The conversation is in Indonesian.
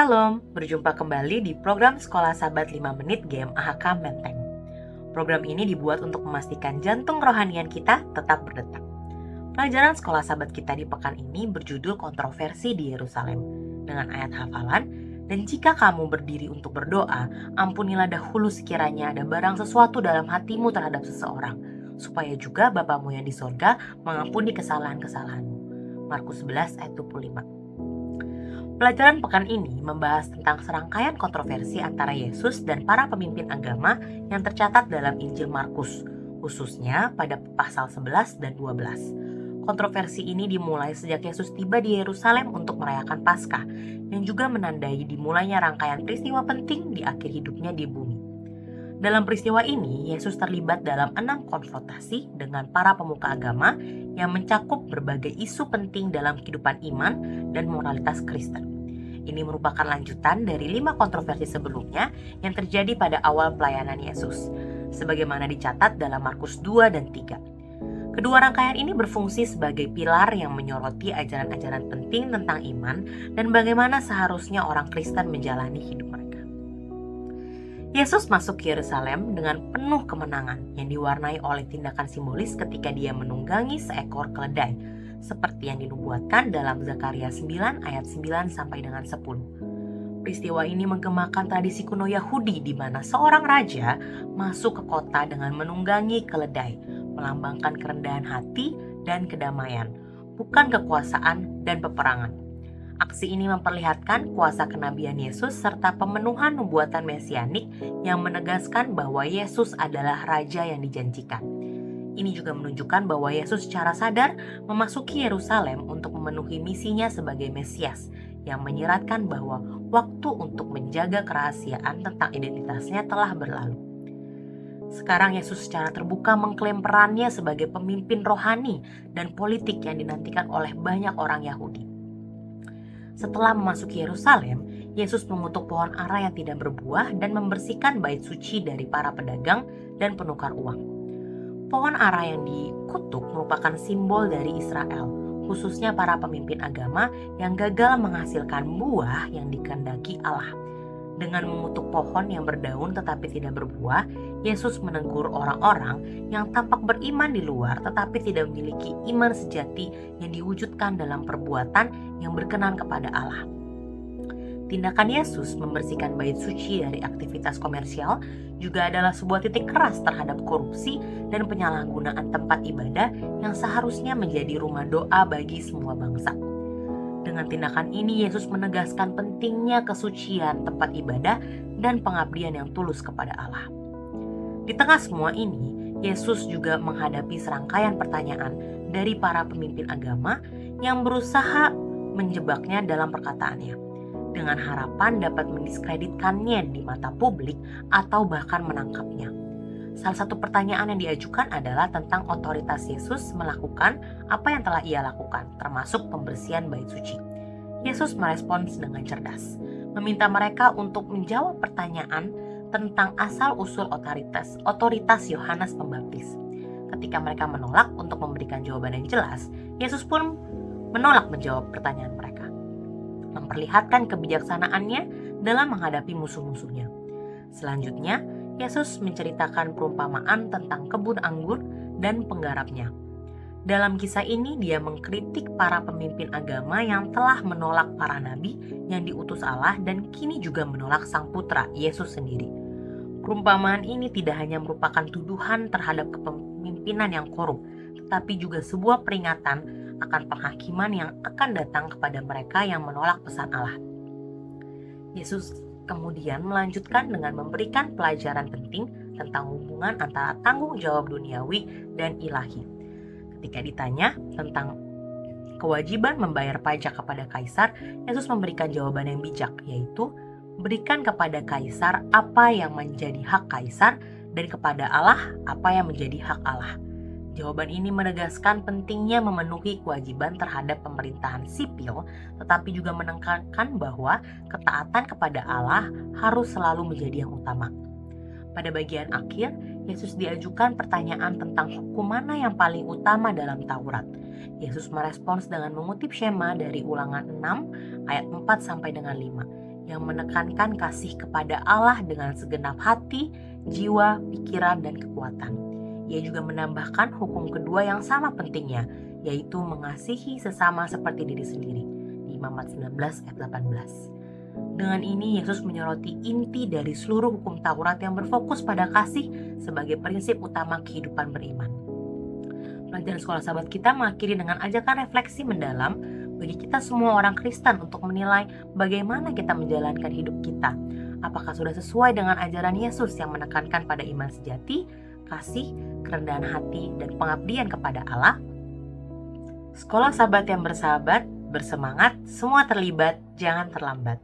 Shalom, berjumpa kembali di program Sekolah Sahabat 5 Menit GM AHK Menteng. Program ini dibuat untuk memastikan jantung kerohanian kita tetap berdetak. Pelajaran Sekolah Sahabat kita di pekan ini berjudul Kontroversi di Yerusalem dengan ayat hafalan, dan jika kamu berdiri untuk berdoa, ampunilah dahulu sekiranya ada barang sesuatu dalam hatimu terhadap seseorang, supaya juga Bapamu yang di sorga mengampuni kesalahan-kesalahanmu. Markus 11 ayat 25. Pelajaran pekan ini membahas tentang serangkaian kontroversi antara Yesus dan para pemimpin agama yang tercatat dalam Injil Markus, khususnya pada pasal 11 dan 12. Kontroversi ini dimulai sejak Yesus tiba di Yerusalem untuk merayakan Paskah, yang juga menandai dimulainya rangkaian peristiwa penting di akhir hidupnya di bumi. Dalam peristiwa ini, Yesus terlibat dalam 6 konfrontasi dengan para pemuka agama yang mencakup berbagai isu penting dalam kehidupan iman dan moralitas Kristen. Ini merupakan lanjutan dari 5 kontroversi sebelumnya yang terjadi pada awal pelayanan Yesus, sebagaimana dicatat dalam Markus 2 dan 3. Kedua rangkaian ini berfungsi sebagai pilar yang menyoroti ajaran-ajaran penting tentang iman dan bagaimana seharusnya orang Kristen menjalani hidup mereka. Yesus masuk ke Yerusalem dengan penuh kemenangan yang diwarnai oleh tindakan simbolis ketika dia menunggangi seekor keledai, seperti yang dinubuatkan dalam Zakaria 9 ayat 9 sampai dengan 10. Peristiwa ini menggemakan tradisi kuno Yahudi di mana seorang raja masuk ke kota dengan menunggangi keledai, melambangkan kerendahan hati dan kedamaian, bukan kekuasaan dan peperangan. Aksi ini memperlihatkan kuasa kenabian Yesus serta pemenuhan nubuatan mesianik yang menegaskan bahwa Yesus adalah Raja yang dijanjikan. Ini juga menunjukkan bahwa Yesus secara sadar memasuki Yerusalem untuk memenuhi misinya sebagai Mesias, yang menyiratkan bahwa waktu untuk menjaga kerahasiaan tentang identitasnya telah berlalu. Sekarang Yesus secara terbuka mengklaim perannya sebagai pemimpin rohani dan politik yang dinantikan oleh banyak orang Yahudi. Setelah memasuki Yerusalem, Yesus mengutuk pohon ara yang tidak berbuah dan membersihkan bait suci dari para pedagang dan penukar uang. Pohon ara yang dikutuk merupakan simbol dari Israel, khususnya para pemimpin agama yang gagal menghasilkan buah yang dikehendaki Allah. Dengan mengutuk pohon yang berdaun tetapi tidak berbuah, Yesus menegur orang-orang yang tampak beriman di luar tetapi tidak memiliki iman sejati yang diwujudkan dalam perbuatan yang berkenan kepada Allah. Tindakan Yesus membersihkan bait suci dari aktivitas komersial juga adalah sebuah titik keras terhadap korupsi dan penyalahgunaan tempat ibadah yang seharusnya menjadi rumah doa bagi semua bangsa. Dengan tindakan ini, Yesus menegaskan pentingnya kesucian tempat ibadah dan pengabdian yang tulus kepada Allah. Di tengah semua ini, Yesus juga menghadapi serangkaian pertanyaan dari para pemimpin agama yang berusaha menjebaknya dalam perkataannya, dengan harapan dapat mendiskreditkannya di mata publik atau bahkan menangkapnya. Salah satu pertanyaan yang diajukan adalah tentang otoritas Yesus melakukan apa yang telah ia lakukan, termasuk pembersihan bait suci. Yesus merespons dengan cerdas, meminta mereka untuk menjawab pertanyaan tentang asal-usul otoritas Yohanes Pembaptis. Ketika mereka menolak untuk memberikan jawaban yang jelas, Yesus pun menolak menjawab pertanyaan mereka, memperlihatkan kebijaksanaannya dalam menghadapi musuh-musuhnya. Selanjutnya, Yesus menceritakan perumpamaan tentang kebun anggur dan penggarapnya. Dalam kisah ini, dia mengkritik para pemimpin agama yang telah menolak para nabi yang diutus Allah dan kini juga menolak Sang Putra, Yesus sendiri. Perumpamaan ini tidak hanya merupakan tuduhan terhadap kepemimpinan yang korup, tetapi juga sebuah peringatan akan penghakiman yang akan datang kepada mereka yang menolak pesan Allah. Yesus kemudian melanjutkan dengan memberikan pelajaran penting tentang hubungan antara tanggung jawab duniawi dan ilahi. Ketika ditanya tentang kewajiban membayar pajak kepada kaisar, Yesus memberikan jawaban yang bijak, yaitu berikan kepada kaisar apa yang menjadi hak kaisar dan kepada Allah apa yang menjadi hak Allah. Jawaban ini menegaskan pentingnya memenuhi kewajiban terhadap pemerintahan sipil, tetapi juga menekankan bahwa ketaatan kepada Allah harus selalu menjadi yang utama. Pada bagian akhir, Yesus diajukan pertanyaan tentang hukum mana yang paling utama dalam Taurat. Yesus merespons dengan mengutip Shema dari Ulangan 6 ayat 4 sampai dengan 5. yang menekankan kasih kepada Allah dengan segenap hati, jiwa, pikiran, dan kekuatan. Ia juga menambahkan hukum kedua yang sama pentingnya, yaitu mengasihi sesama seperti diri sendiri, di Imamat 19 ayat 18. Dengan ini, Yesus menyoroti inti dari seluruh hukum Taurat yang berfokus pada kasih sebagai prinsip utama kehidupan beriman. Pelajaran sekolah sahabat kita mengakhiri dengan ajakan refleksi mendalam bagi kita semua orang Kristen untuk menilai bagaimana kita menjalankan hidup kita. Apakah sudah sesuai dengan ajaran Yesus yang menekankan pada iman sejati, kasih, kerendahan hati, dan pengabdian kepada Allah? Sekolah sahabat yang bersahabat, bersemangat, semua terlibat, jangan terlambat.